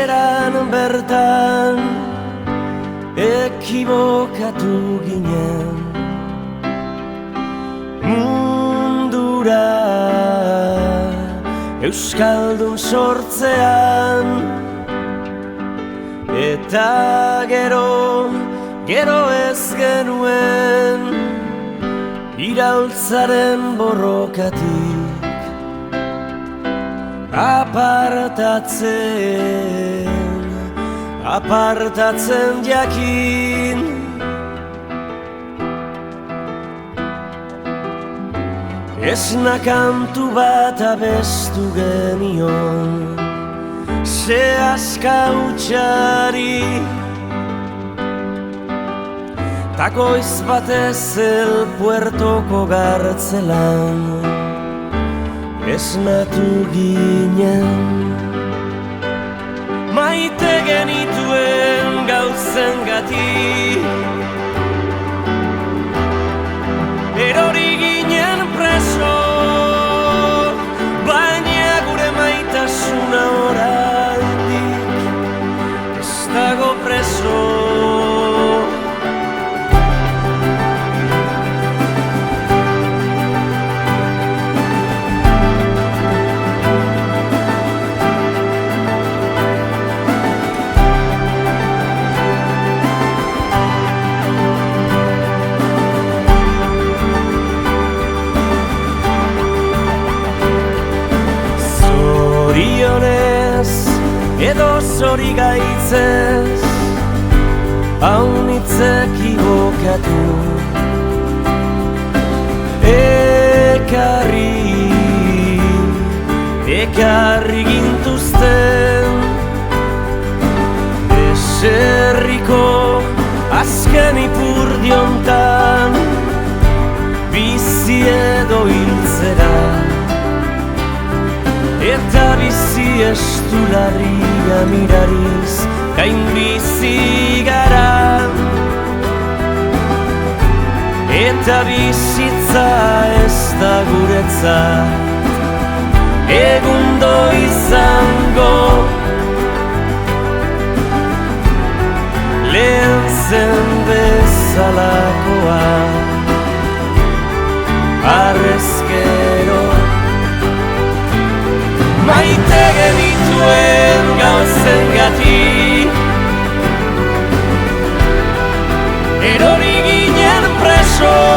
hasieran bertan ekibokatu ginen mundura euskaldun sortzean eta gero ez genuen iraultzaren borrokatik apartatzen jakin. Esna kantu bat abestu genion ze aska hutsari takoiz batez el puertoko gartzelan esnatu ginen maite genituen gauzengatik erori ginen preso baina gure maitasuna oraindik ez dago preso. Edo zori gaitzez haunitz ekibokatu ekarri gintuzten eserriko azken ipurdiontan bizi edo hiltzera eta bizi estularria mirariz gain bizi gara eta bizitza ez da guretzat egundo izango lehen zen bezalakoa arrezkero maite genituen gauzengatik erori ginen preso